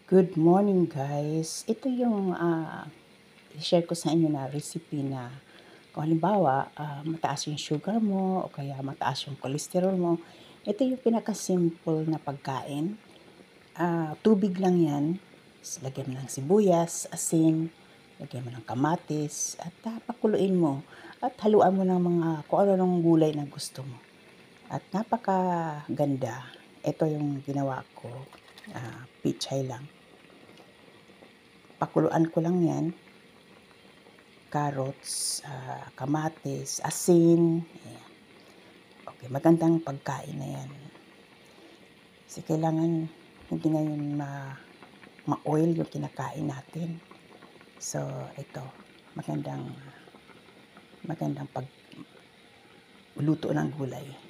Good morning guys. Ito yung i-share ko sa inyo na recipe na kung halimbawa mataas yung sugar mo o kaya mataas yung cholesterol mo, ito yung pinaka-simple na pagkain. Tubig lang yan. Lagyan mo ng sibuyas, asin, lagyan mo ng kamatis, at pakuluin mo. At haluan mo ng mga kung ano ng gulay na gusto mo. At napakaganda. Ito yung ginawa ko. Pichay lang. Pakuluan ko lang yan, carrots, kamatis, asin, ayan. Okay, magandang pagkain na yan. Kasi kailangan hindi ngayon ma-oil yung kinakain natin. So, ito, magandang pagluto ng gulay.